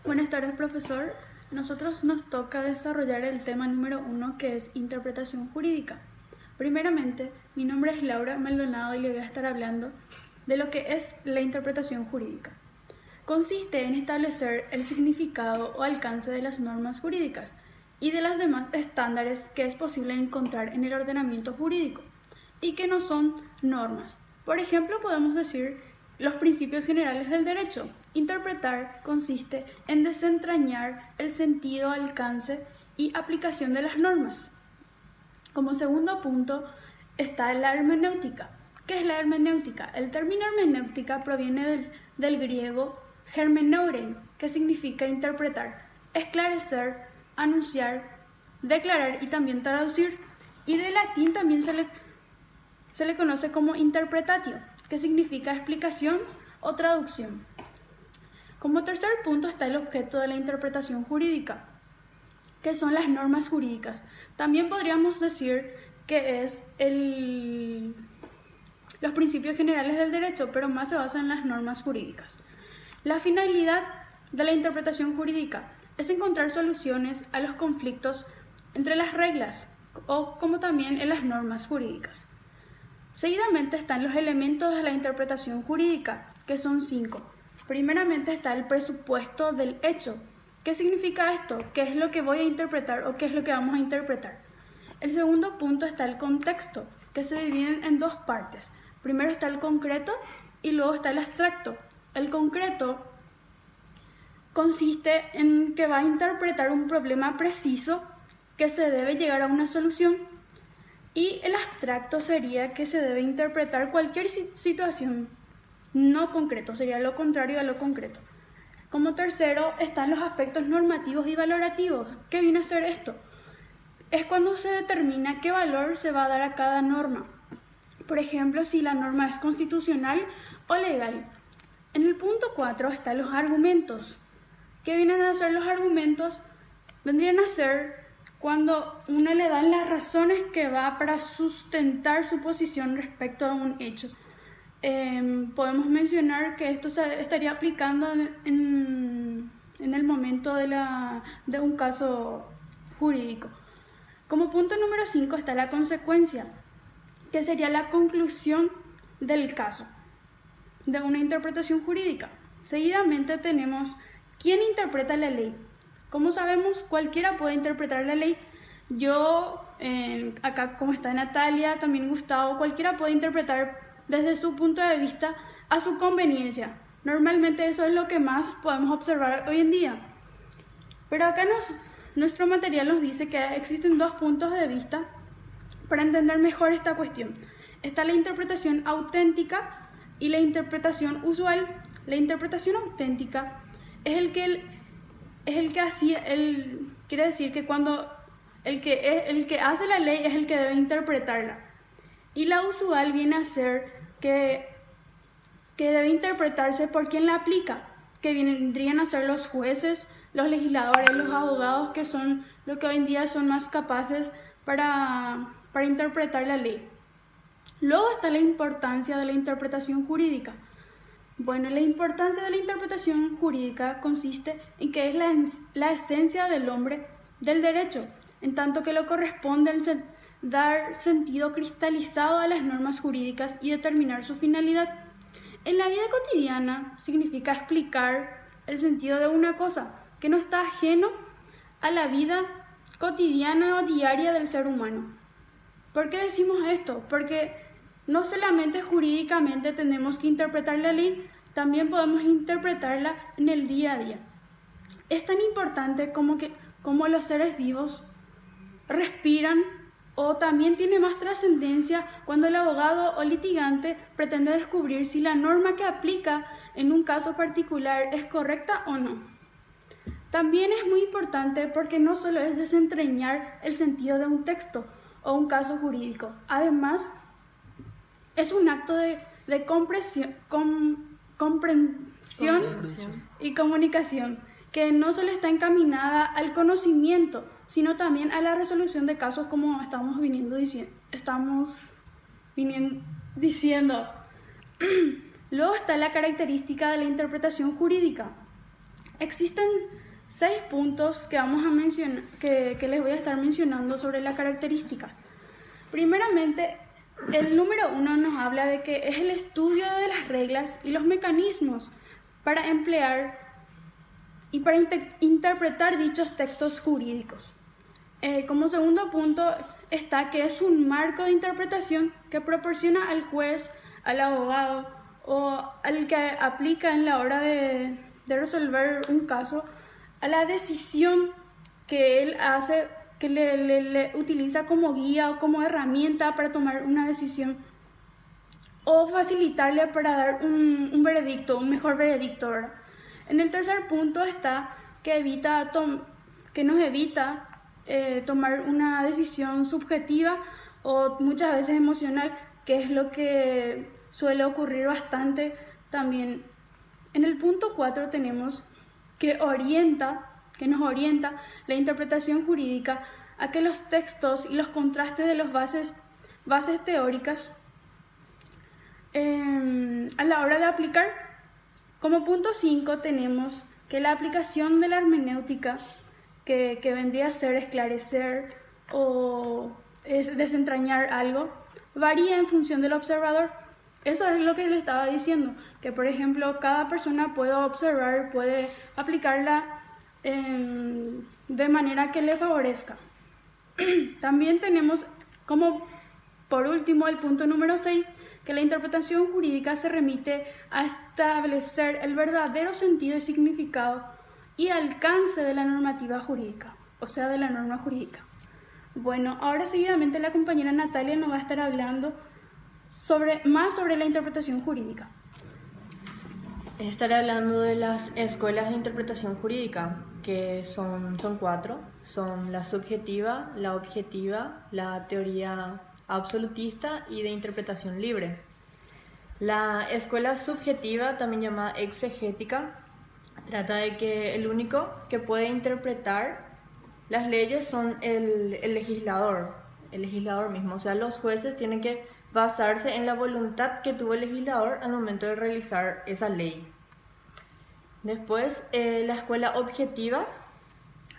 Buenas tardes, profesor. Nosotros nos toca desarrollar el tema número 1, que es interpretación jurídica. Primeramente, mi nombre es Laura Maldonado y le voy a estar hablando de lo que es la interpretación jurídica. Consiste en establecer el significado o alcance de las normas jurídicas y de las demás estándares que es posible encontrar en el ordenamiento jurídico y que no son normas. Por ejemplo, podemos decir los principios generales del derecho. Interpretar consiste en desentrañar el sentido, alcance y aplicación de las normas. Como segundo punto está la hermenéutica. ¿Qué es la hermenéutica? El término hermenéutica proviene del griego hermeneurein, que significa interpretar, esclarecer, anunciar, declarar y también traducir. Y de latín también se le conoce como interpretatio, que significa explicación o traducción. Como tercer punto está el objeto de la interpretación jurídica, que son las normas jurídicas. También podríamos decir que es los principios generales del derecho, pero más se basa en las normas jurídicas. La finalidad de la interpretación jurídica es encontrar soluciones a los conflictos entre las reglas o como también en las normas jurídicas. Seguidamente están los elementos de la interpretación jurídica, que son 5. Primeramente está el presupuesto del hecho. ¿Qué significa esto? ¿Qué es lo que voy a interpretar o qué es lo que vamos a interpretar? El segundo punto está el contexto, que se divide en dos partes. Primero está el concreto y luego está el abstracto. El concreto consiste en que va a interpretar un problema preciso que se debe llegar a una solución. Y el abstracto sería que se debe interpretar cualquier situación no concreto, sería lo contrario a lo concreto. Como tercero están los aspectos normativos y valorativos. ¿Qué viene a ser esto? Es cuando se determina qué valor se va a dar a cada norma. Por ejemplo, si la norma es constitucional o legal. En el punto 4 están los argumentos. ¿Qué vienen a ser los argumentos? Vendrían a ser cuando uno le dan las razones que va para sustentar su posición respecto a un hecho. Podemos mencionar que esto se estaría aplicando en el momento de un caso jurídico. Como punto número 5 está la consecuencia, que sería la conclusión del caso, de una interpretación jurídica. Seguidamente tenemos quién interpreta la ley. Como sabemos, cualquiera puede interpretar la ley. Yo, acá como está Natalia, también Gustavo, cualquiera puede interpretar desde su punto de vista a su conveniencia. Normalmente eso es lo que más podemos observar hoy en día. Pero acá nuestro material nos dice que existen dos puntos de vista para entender mejor esta cuestión. Está la interpretación auténtica y la interpretación usual. La interpretación auténtica quiere decir que cuando el que hace la ley es el que debe interpretarla. Y la usual viene a ser que debe interpretarse por quien la aplica, que vendrían a ser los jueces, los legisladores, los abogados, que son los que hoy en día son más capaces para interpretar la ley. Luego está la importancia de la interpretación jurídica. Bueno, la importancia de la interpretación jurídica consiste en que es la esencia del hombre del derecho, en tanto que lo corresponde dar sentido cristalizado a las normas jurídicas y determinar su finalidad. En la vida cotidiana significa explicar el sentido de una cosa que no está ajeno a la vida cotidiana o diaria del ser humano. ¿Por qué decimos esto? Porque no solamente jurídicamente tenemos que interpretar la ley, también podemos interpretarla en el día a día. Es tan importante como los seres vivos respiran, o también tiene más trascendencia cuando el abogado o litigante pretende descubrir si la norma que aplica en un caso particular es correcta o no. También es muy importante porque no solo es desentrañar el sentido de un texto o un caso jurídico, además es un acto de comprensión y comunicación que no solo está encaminada al conocimiento, sino también a la resolución de casos, como estamos viniendo diciendo. Luego está la característica de la interpretación jurídica. Existen 6 puntos que vamos a mencionar, que les voy a estar mencionando sobre la característica. Primeramente, el número 1 nos habla de que es el estudio de las reglas y los mecanismos para emplear y para interpretar dichos textos jurídicos. Como segundo punto está que es un marco de interpretación que proporciona al juez, al abogado o al que aplica en la hora de resolver un caso a la decisión que él hace, que le utiliza como guía o como herramienta para tomar una decisión o facilitarle para dar un veredicto, un mejor veredicto, ¿verdad? En el tercer punto está que nos evita tomar una decisión subjetiva o muchas veces emocional, que es lo que suele ocurrir bastante también. En el punto 4 tenemos que nos orienta la interpretación jurídica a que los textos y los contrastes de las bases teóricas a la hora de aplicar. Como punto 5 tenemos que la aplicación de la hermenéutica, que vendría a ser esclarecer o desentrañar algo, varía en función del observador. Eso es lo que le estaba diciendo, que por ejemplo cada persona puede observar, puede aplicarla de manera que le favorezca. También tenemos como por último el punto número 6, que la interpretación jurídica se remite a establecer el verdadero sentido y significado y alcance de la normativa jurídica, o sea, de la norma jurídica. Bueno, ahora seguidamente la compañera Natalia nos va a estar hablando más sobre la interpretación jurídica. Estaré hablando de las escuelas de interpretación jurídica, que son 4. Son la subjetiva, la objetiva, la teoría absolutista y de interpretación libre. La escuela subjetiva, también llamada exegética, trata de que el único que puede interpretar las leyes son el legislador mismo. O sea, los jueces tienen que basarse en la voluntad que tuvo el legislador al momento de realizar esa ley. Después, la escuela objetiva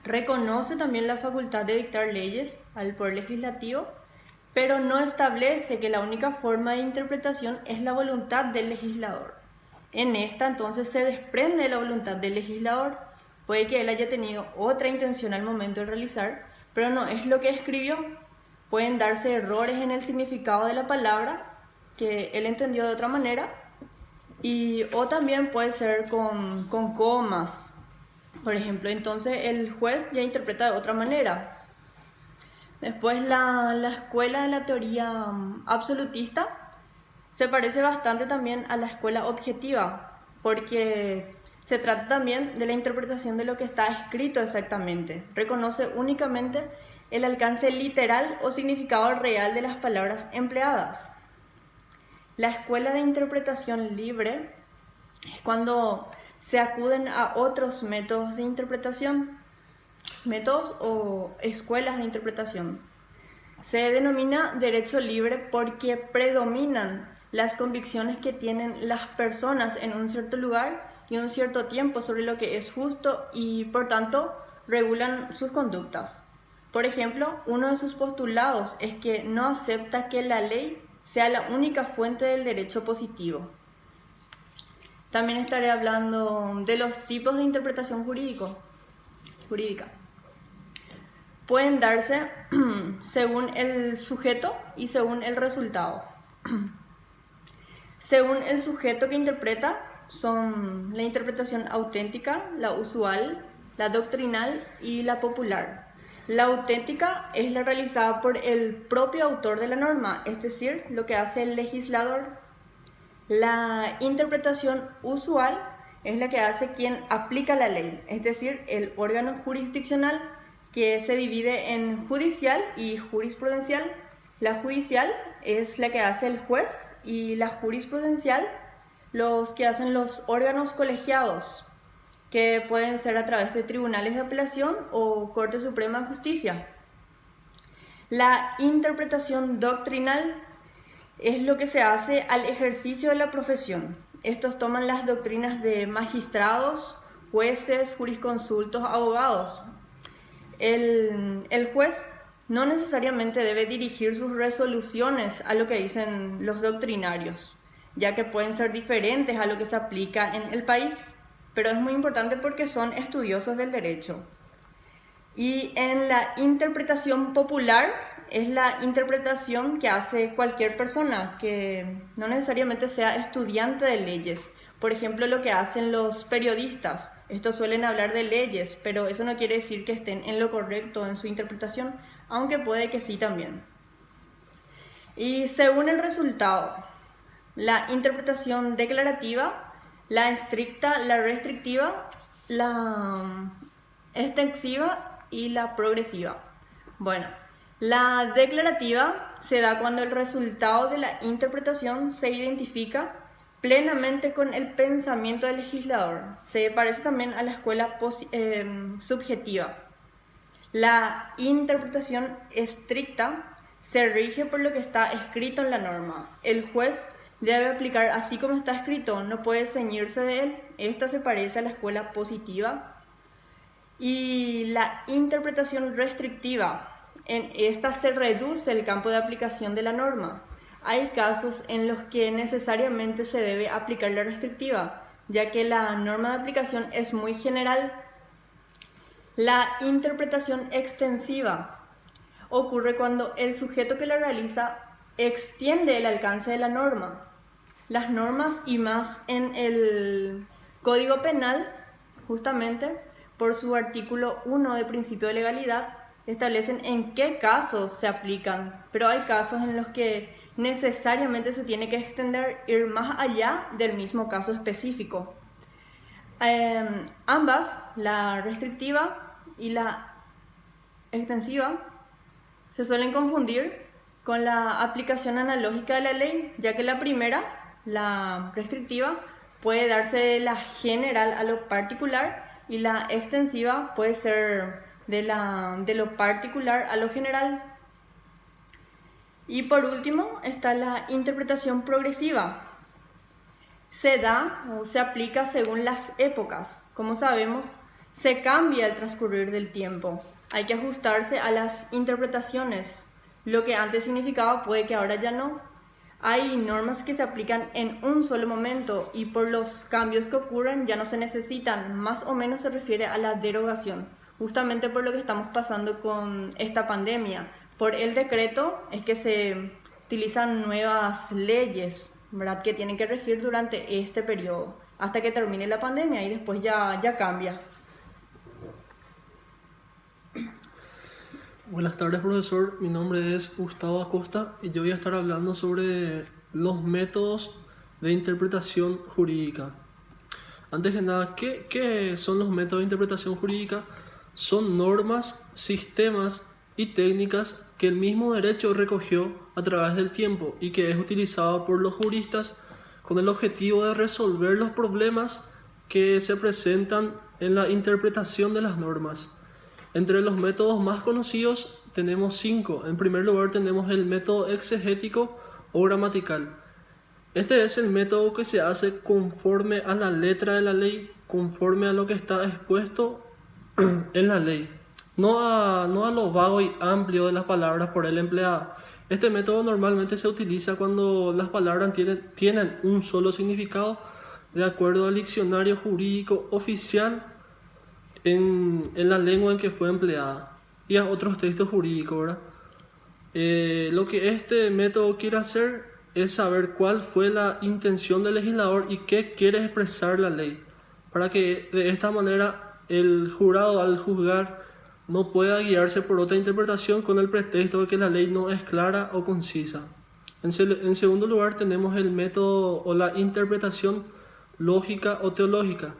reconoce también la facultad de dictar leyes al Poder Legislativo, pero no establece que la única forma de interpretación es la voluntad del legislador. En esta, entonces, se desprende la voluntad del legislador. Puede que él haya tenido otra intención al momento de realizar, pero no es lo que escribió. Pueden darse errores en el significado de la palabra, que él entendió de otra manera, o también puede ser con comas, por ejemplo. Entonces el juez ya interpreta de otra manera. Después la escuela de la teoría absolutista se parece bastante también a la escuela objetiva, porque se trata también de la interpretación de lo que está escrito exactamente. Reconoce únicamente el alcance literal o significado real de las palabras empleadas. La escuela de interpretación libre es cuando se acuden a otros métodos de interpretación, métodos o escuelas de interpretación. Se denomina derecho libre porque predominan las convicciones que tienen las personas en un cierto lugar y un cierto tiempo sobre lo que es justo y, por tanto, regulan sus conductas. Por ejemplo, uno de sus postulados es que no acepta que la ley sea la única fuente del derecho positivo. También estaré hablando de los tipos de interpretación jurídica. Pueden darse según el sujeto y según el resultado. Según el sujeto que interpreta, son la interpretación auténtica, la usual, la doctrinal y la popular. La auténtica es la realizada por el propio autor de la norma, es decir, lo que hace el legislador. La interpretación usual es la que hace quien aplica la ley, es decir, el órgano jurisdiccional, que se divide en judicial y jurisprudencial. La judicial es la que hace el juez y la jurisprudencial los que hacen los órganos colegiados, que pueden ser a través de tribunales de apelación o Corte Suprema de Justicia. La interpretación doctrinal es lo que se hace al ejercicio de la profesión. Estos toman las doctrinas de magistrados, jueces, jurisconsultos, abogados. El juez no necesariamente debe dirigir sus resoluciones a lo que dicen los doctrinarios, ya que pueden ser diferentes a lo que se aplica en el país, pero es muy importante porque son estudiosos del derecho. Y en la interpretación popular es la interpretación que hace cualquier persona que no necesariamente sea estudiante de leyes. Por ejemplo, lo que hacen los periodistas. Estos suelen hablar de leyes, pero eso no quiere decir que estén en lo correcto en su interpretación, aunque puede que sí también. Y según el resultado, la interpretación declarativa, la estricta, la restrictiva, la extensiva y la progresiva. Bueno, la declarativa se da cuando el resultado de la interpretación se identifica plenamente con el pensamiento del legislador. Se parece también a la escuela subjetiva. La interpretación estricta se rige por lo que está escrito en la norma. El juez debe aplicar así como está escrito, no puede ceñirse de él. Esta se parece a la escuela positiva. Y la interpretación restrictiva, en esta se reduce el campo de aplicación de la norma. Hay casos en los que necesariamente se debe aplicar la restrictiva, ya que la norma de aplicación es muy general. La interpretación extensiva ocurre cuando el sujeto que la realiza extiende el alcance de la norma. Las normas, y más en el Código Penal, justamente por su artículo 1 de principio de legalidad, establecen en qué casos se aplican, pero hay casos en los que necesariamente se tiene que extender, ir más allá del mismo caso específico. Ambas, la restrictiva y la extensiva, se suelen confundir con la aplicación analógica de la ley, ya que la primera, la restrictiva, puede darse de la general a lo particular y la extensiva puede ser de lo particular a lo general. Y por último está la interpretación progresiva. Se da o se aplica según las épocas. Como sabemos, se cambia al transcurrir del tiempo. Hay que ajustarse a las interpretaciones. Lo que antes significaba puede que ahora ya no. Hay normas que se aplican en un solo momento y por los cambios que ocurren ya no se necesitan. Más o menos se refiere a la derogación, justamente por lo que estamos pasando con esta pandemia. Por el decreto es que se utilizan nuevas leyes, ¿verdad?, que tienen que regir durante este periodo, hasta que termine la pandemia y después ya cambia. Buenas tardes, profesor. Mi nombre es Gustavo Acosta y yo voy a estar hablando sobre los métodos de interpretación jurídica. Antes que nada, ¿qué son los métodos de interpretación jurídica? Son normas, sistemas y técnicas que el mismo derecho recogió a través del tiempo y que es utilizado por los juristas con el objetivo de resolver los problemas que se presentan en la interpretación de las normas. Entre los métodos más conocidos tenemos 5. En primer lugar tenemos el método exegético o gramatical. Este es el método que se hace conforme a la letra de la ley, conforme a lo que está expuesto en la ley, no a lo vago y amplio de las palabras por el empleado. Este método normalmente se utiliza cuando las palabras tienen un solo significado de acuerdo al diccionario jurídico oficial en la lengua en que fue empleada y a otros textos jurídicos, ¿verdad? Lo que este método quiere hacer es saber cuál fue la intención del legislador y qué quiere expresar la ley, para que de esta manera el jurado al juzgar no pueda guiarse por otra interpretación con el pretexto de que la ley no es clara o concisa. En segundo lugar tenemos el método o la interpretación lógica o teológica.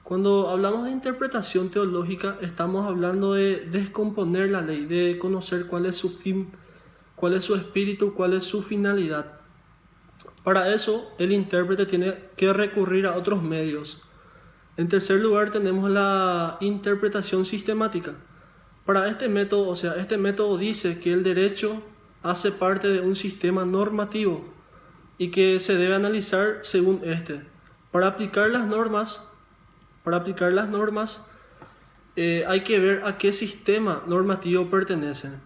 Cuando hablamos de interpretación teológica estamos hablando de descomponer la ley, de conocer cuál es su fin, cuál es su espíritu, cuál es su finalidad. Para eso el intérprete tiene que recurrir a otros medios. En tercer lugar tenemos la interpretación sistemática. Para este método dice que el derecho hace parte de un sistema normativo y que se debe analizar según este. Para aplicar las normas para aplicar las normas, hay que ver a qué sistema normativo pertenecen.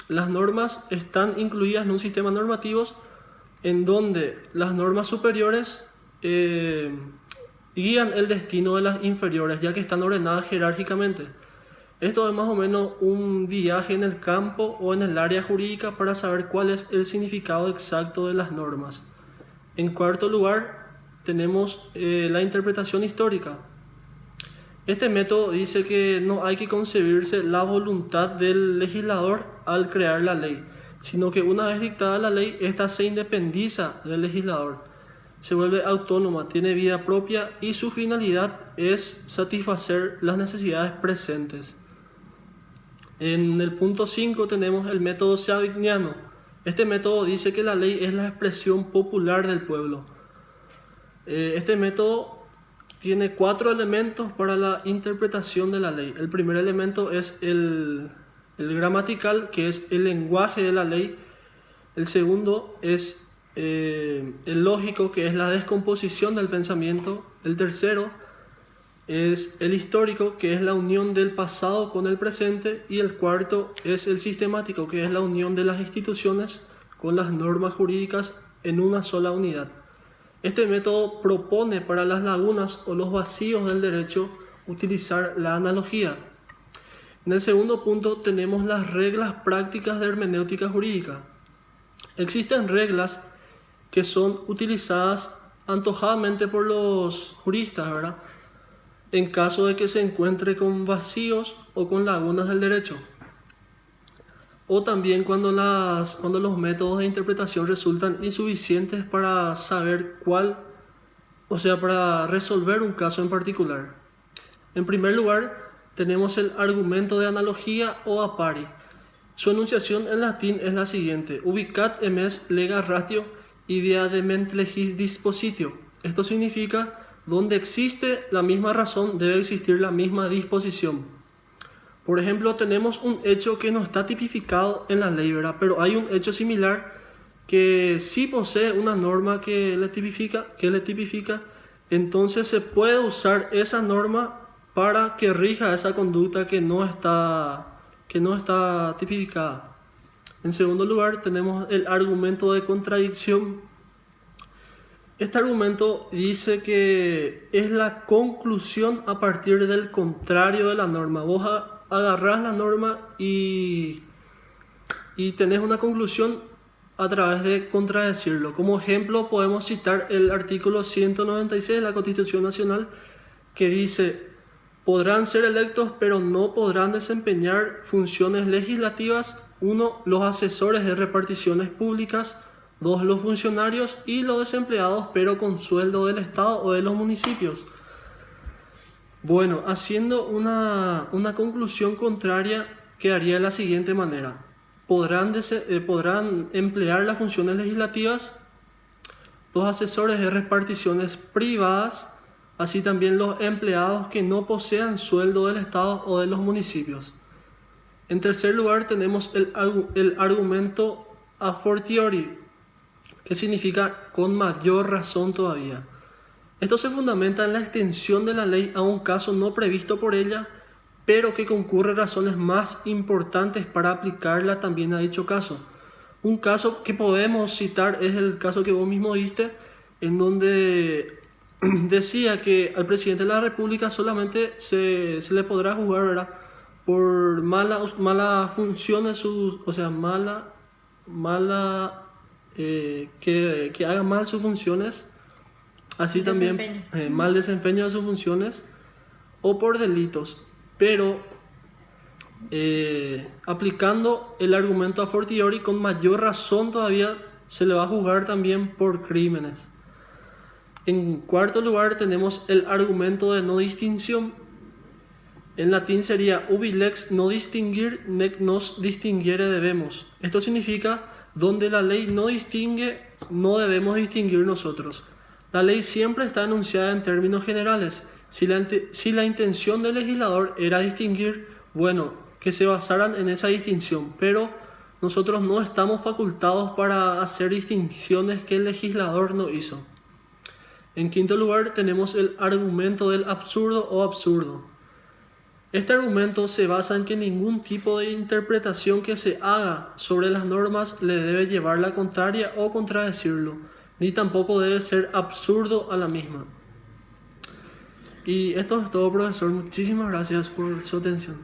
Las normas están incluidas en un sistema normativo en donde las normas superiores guían el destino de las inferiores, ya que están ordenadas jerárquicamente. Esto es más o menos un viaje en el campo o en el área jurídica para saber cuál es el significado exacto de las normas. En cuarto lugar, tenemos la interpretación histórica. Este método dice que no hay que concebirse la voluntad del legislador al crear la ley, sino que una vez dictada la ley, ésta se independiza del legislador, se vuelve autónoma, tiene vida propia y su finalidad es satisfacer las necesidades presentes. En el punto 5 tenemos el método savigniano. Este método dice que la ley es la expresión popular del pueblo. Este método tiene 4 elementos para la interpretación de la ley. El primer elemento es el gramatical, que es el lenguaje de la ley. El segundo es el lógico, que es la descomposición del pensamiento. El tercero es el histórico, que es la unión del pasado con el presente. Y el cuarto es el sistemático, que es la unión de las instituciones con las normas jurídicas en una sola unidad. Este método propone para las lagunas o los vacíos del derecho utilizar la analogía. En el segundo punto tenemos las reglas prácticas de hermenéutica jurídica. Existen reglas que son utilizadas antojadamente por los juristas, ¿verdad?, en caso de que se encuentre con vacíos o con lagunas del derecho. O también cuando los métodos de interpretación resultan insuficientes para saber para resolver un caso en particular. En primer lugar, tenemos el argumento de analogía o a pari. Su enunciación en latín es la siguiente: ubicat emes lega ratio ideadement legis dispositio. Esto significa: donde existe la misma razón, debe existir la misma disposición. Por ejemplo, tenemos un hecho que no está tipificado en la ley, ¿verdad?, pero hay un hecho similar que sí posee una norma que le tipifica, entonces se puede usar esa norma para que rija esa conducta que no está tipificada. En segundo lugar, tenemos el argumento de contradicción. Este argumento dice que es la conclusión a partir del contrario de la norma. Vos agarrás la norma y tenés una conclusión a través de contradecirlo. Como ejemplo podemos citar el artículo 196 de la Constitución Nacional, que dice: podrán ser electos pero no podrán desempeñar funciones legislativas: 1. Los asesores de reparticiones públicas; 2. Los funcionarios y los desempleados pero con sueldo del Estado o de los municipios. Bueno, haciendo una conclusión contraria, quedaría de la siguiente manera: podrán emplear las funciones legislativas los asesores de reparticiones privadas, así también los empleados que no posean sueldo del Estado o de los municipios. En tercer lugar tenemos el argumento a fortiori, que significa con mayor razón todavía. Esto se fundamenta en la extensión de la ley a un caso no previsto por ella, pero que concurre razones más importantes para aplicarla también a dicho caso. Un caso que podemos citar es el caso que vos mismo diste, en donde decía que al presidente de la República solamente se le podrá juzgar, ¿verdad?, por malas funciones, que haga mal sus funciones, así también mal desempeño de sus funciones, o por delitos. Pero aplicando el argumento a fortiori, con mayor razón todavía se le va a juzgar también por crímenes. En cuarto lugar tenemos el argumento de no distinción. En latín sería ubi lex no distinguir nec nos distinguere debemos. Esto significa: donde la ley no distingue, no debemos distinguir nosotros. La ley siempre está enunciada en términos generales. Si la intención del legislador era distinguir, bueno, que se basaran en esa distinción, pero nosotros no estamos facultados para hacer distinciones que el legislador no hizo. En quinto lugar tenemos el argumento del absurdo o absurdo. Este argumento se basa en que ningún tipo de interpretación que se haga sobre las normas le debe llevar la contraria o contradecirlo, ni tampoco debe ser absurdo a la misma. Y esto es todo, profesor. Muchísimas gracias por su atención.